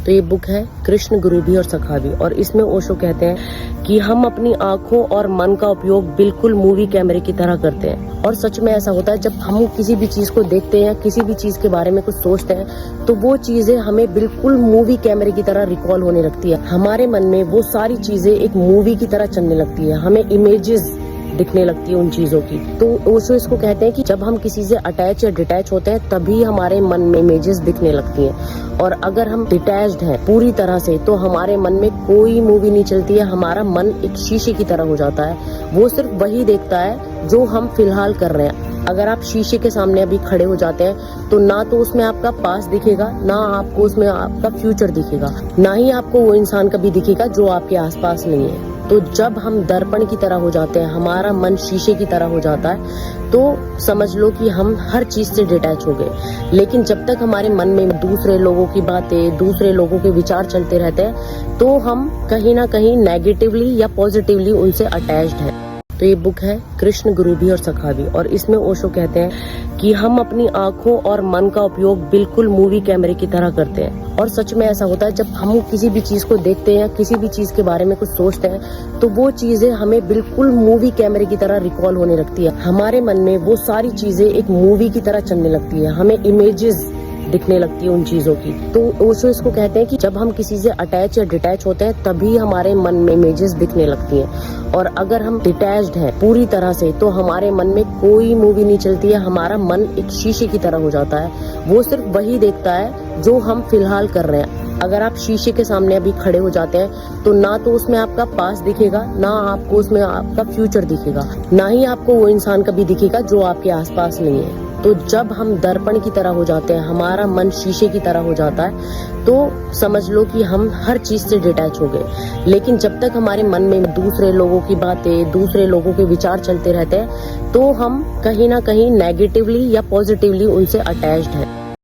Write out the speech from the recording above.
तो ये बुक है कृष्ण गुरु भी और सखा भी, और इसमें ओशो कहते हैं कि हम अपनी आंखों और मन का उपयोग बिल्कुल मूवी कैमरे की तरह करते हैं। और सच में ऐसा होता है, जब हम किसी भी चीज को देखते हैं, किसी भी चीज के बारे में कुछ सोचते हैं, तो वो चीजें हमें बिल्कुल मूवी कैमरे की तरह रिकॉल होने लगती है। हमारे मन में वो सारी चीजें एक मूवी की तरह चलने लगती है, हमें इमेजेस दिखने लगती है उन चीजों की। तो ओशो इसको कहते हैं कि जब हम किसी से अटैच या डिटैच होते हैं तभी हमारे मन में इमेजेस दिखने लगती हैं, और अगर हम डिटैच्ड हैं पूरी तरह से तो हमारे मन में कोई मूवी नहीं चलती है। हमारा मन एक शीशे की तरह हो जाता है, वो सिर्फ वही देखता है जो हम फिलहाल कर रहे हैं। अगर आप शीशे के सामने अभी खड़े हो जाते हैं तो ना तो उसमें आपका पास दिखेगा, ना आपको उसमें आपका फ्यूचर दिखेगा, ना ही आपको वो इंसान कभी दिखेगा जो आपके आसपास नहीं है। तो जब हम दर्पण की तरह हो जाते हैं, हमारा मन शीशे की तरह हो जाता है, तो समझ लो कि हम हर चीज से डिटैच हो गए। लेकिन जब तक हमारे मन में दूसरे लोगों की बातें, दूसरे लोगों के विचार चलते रहते हैं, तो हम कहीं ना कहीं नेगेटिवली या पॉजिटिवली उनसे अटैच्ड हैं। तो ये बुक है कृष्ण गुरु भी और सखा भी, और इसमें ओशो कहते हैं कि हम अपनी आंखों और मन का उपयोग बिल्कुल मूवी कैमरे की तरह करते हैं। और सच में ऐसा होता है, जब हम किसी भी चीज को देखते हैं, किसी भी चीज के बारे में कुछ सोचते हैं, तो वो चीजें हमें बिल्कुल मूवी कैमरे की तरह रिकॉल होने लगती है। हमारे मन में वो सारी चीजें एक मूवी की तरह चलने लगती है, हमें इमेजेस दिखने लगती है उन चीजों की। तो ओशो इसको कहते हैं कि जब हम किसी से अटैच या डिटैच होते हैं तभी हमारे मन में इमेजेस दिखने लगती हैं, और अगर हम डिटैच्ड हैं पूरी तरह से तो हमारे मन में कोई मूवी नहीं चलती है। हमारा मन एक शीशे की तरह हो जाता है, वो सिर्फ वही देखता है जो हम फिलहाल कर रहे हैं। अगर आप शीशे के सामने अभी खड़े हो जाते हैं तो ना तो उसमें आपका पास दिखेगा, ना आपको उसमें आपका फ्यूचर दिखेगा, ना ही आपको वो इंसान कभी दिखेगा जो आपके आसपास नहीं है। तो जब हम दर्पण की तरह हो जाते हैं, हमारा मन शीशे की तरह हो जाता है, तो समझ लो कि हम हर चीज से डिटैच हो गए। लेकिन जब तक हमारे मन में दूसरे लोगों की बातें, दूसरे लोगों के विचार चलते रहते हैं, तो हम कहीं ना कहीं नेगेटिवली या पॉजिटिवली उनसे अटैच्ड हैं।